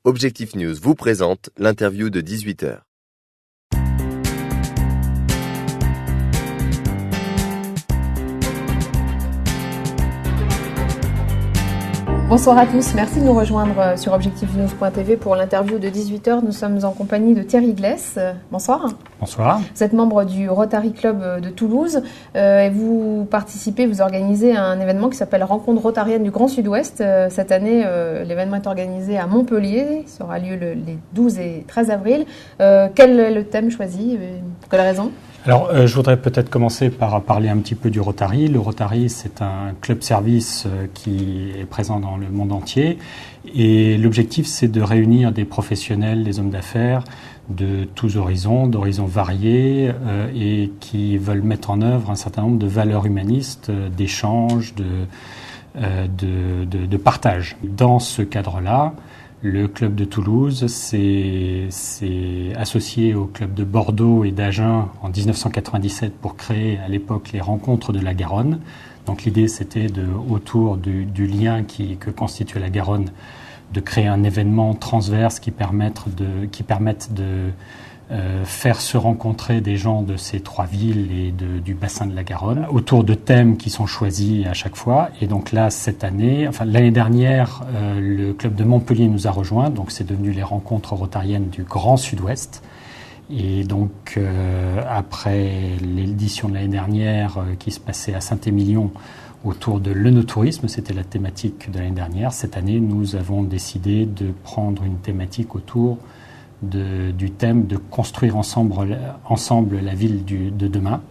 Objectif News vous présente l'interview de 18h. Bonsoir à tous, merci de nous rejoindre sur objectifnews.tv pour l'interview de 18h. Nous sommes en compagnie de Thierry Glès. Bonsoir. Bonsoir. Vous êtes membre du Rotary Club de Toulouse et vous participez, vous organisez un événement qui s'appelle Rencontre Rotarienne du Grand Sud-Ouest. Cette année, l'événement est organisé à Montpellier, il aura lieu les 12 et 13 avril. Quel est le thème choisi? Pour quelle raison? Alors, je voudrais peut-être commencer par parler un petit peu du Rotary. Le Rotary, c'est un club-service qui est présent dans le monde entier. Et l'objectif, c'est de réunir des professionnels, des hommes d'affaires de tous horizons, d'horizons variés, et qui veulent mettre en œuvre un certain nombre de valeurs humanistes, d'échanges, de partage. Dans ce cadre-là, le club de Toulouse s'est associé au club de Bordeaux et d'Agen en 1997 pour créer à l'époque les rencontres de la Garonne. Donc l'idée c'était autour du lien que constitue la Garonne, de créer un événement transverse qui permette de faire se rencontrer des gens de ces trois villes et du bassin de la Garonne autour de thèmes qui sont choisis à chaque fois. Et donc là, l'année dernière, le club de Montpellier nous a rejoints. Donc c'est devenu les rencontres rotariennes du Grand Sud-Ouest. Et donc après l'édition de l'année dernière qui se passait à Saint-Émilion autour de l'œnotourisme, c'était la thématique de l'année dernière. Cette année, nous avons décidé de prendre une thématique autour du thème de construire ensemble la ville de demain.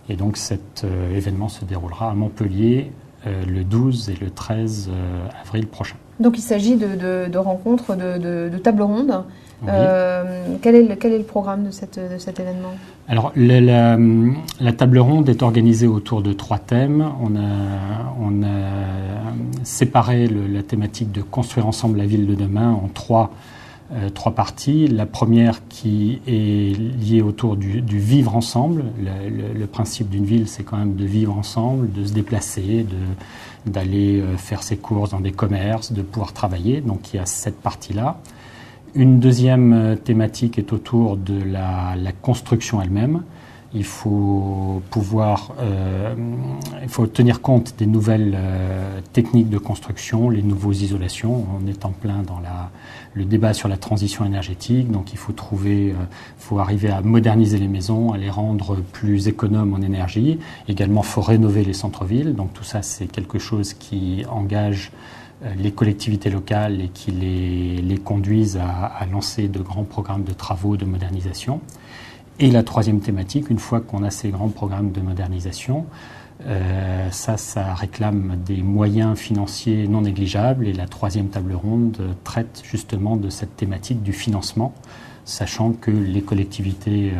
Et donc cet événement se déroulera à Montpellier le 12 et le 13 avril prochain. Donc il s'agit de rencontres, de tables rondes. Oui. Quel est le programme de cet événement? Alors la table ronde est organisée autour de trois thèmes. On a séparé la thématique de construire ensemble la ville de demain en trois parties. La première qui est liée autour du vivre ensemble. Le principe d'une ville, c'est quand même de vivre ensemble, de se déplacer, d'aller faire ses courses dans des commerces, de pouvoir travailler. Donc il y a cette partie-là. Une deuxième thématique est autour de la construction elle-même. Il faut tenir compte des nouvelles techniques de construction, les nouveaux isolations. On est en plein dans le débat sur la transition énergétique, donc il faut arriver à moderniser les maisons, à les rendre plus économes en énergie. Également, il faut rénover les centres-villes. Donc tout ça, c'est quelque chose qui engage les collectivités locales et qui les conduisent à lancer de grands programmes de travaux, de modernisation. Et la troisième thématique, une fois qu'on a ces grands programmes de modernisation, ça réclame des moyens financiers non négligeables. Et la troisième table ronde traite justement de cette thématique du financement, sachant que les collectivités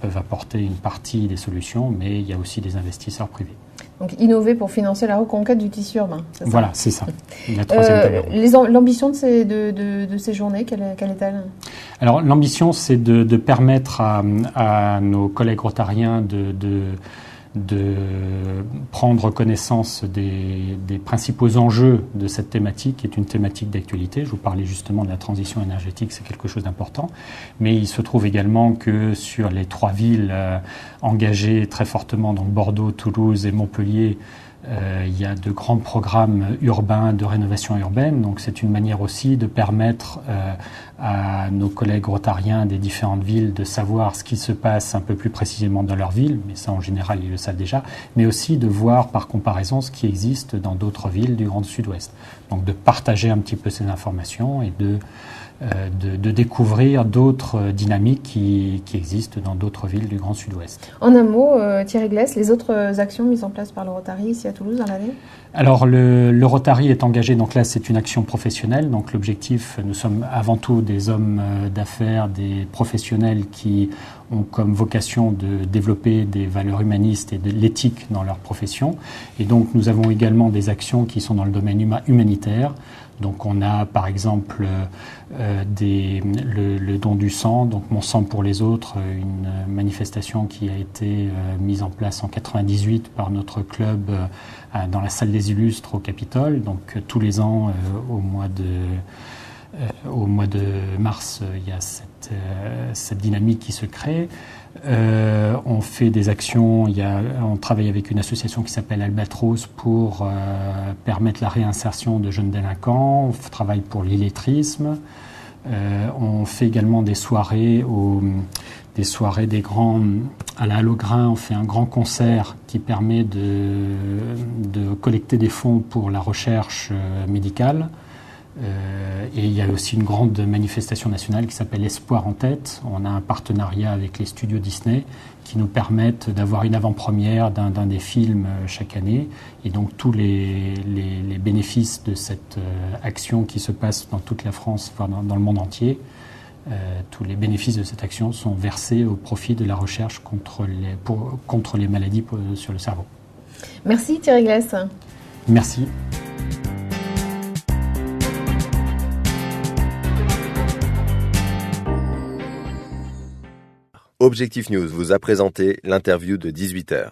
peuvent apporter une partie des solutions, mais il y a aussi des investisseurs privés. Donc innover pour financer la reconquête du tissu urbain, c'est ça? Voilà, c'est ça, la troisième table ronde. L'ambition de ces journées, quelle est-elle? Alors l'ambition, c'est de permettre à nos collègues rotariens de prendre connaissance des principaux enjeux de cette thématique, qui est une thématique d'actualité. Je vous parlais justement de la transition énergétique, c'est quelque chose d'important. Mais il se trouve également que sur les trois villes engagées très fortement, donc Bordeaux, Toulouse et Montpellier, il y a de grands programmes urbains de rénovation urbaine. Donc c'est une manière aussi de permettre à nos collègues rotariens des différentes villes de savoir ce qui se passe un peu plus précisément dans leur ville, mais ça en général ils le savent déjà, mais aussi de voir par comparaison ce qui existe dans d'autres villes du Grand Sud-Ouest. Donc de partager un petit peu ces informations et de découvrir d'autres dynamiques qui existent dans d'autres villes du Grand Sud-Ouest. En un mot, Thierry Glès, les autres actions mises en place par le Rotary ici à Toulouse dans l'année? Alors le Rotary est engagé, donc là c'est une action professionnelle, donc l'objectif, nous sommes avant tout des hommes d'affaires, des professionnels qui ont comme vocation de développer des valeurs humanistes et de l'éthique dans leur profession. Et donc nous avons également des actions qui sont dans le domaine humanitaire. Donc on a par exemple le don du sang, donc Mon sang pour les autres, une manifestation qui a été mise en place en 98 par notre club dans la salle des Illustres au Capitole. Donc tous les ans au mois Au mois de mars, il y a cette dynamique qui se crée. On fait des actions, on travaille avec une association qui s'appelle Albatros pour permettre la réinsertion de jeunes délinquants. On travaille pour l'illettrisme. On fait également des soirées à la Hallogrin. On fait un grand concert qui permet de collecter des fonds pour la recherche médicale. Et il y a aussi une grande manifestation nationale qui s'appelle Espoir en tête. On a un partenariat avec les studios Disney qui nous permettent d'avoir une avant-première d'un des films chaque année. Et donc tous les bénéfices de cette action qui se passe dans toute la France, voire dans le monde entier, tous les bénéfices de cette action sont versés au profit de la recherche contre les maladies sur le cerveau. Merci Thierry Gless. Merci. Objectif News vous a présenté l'interview de 18h.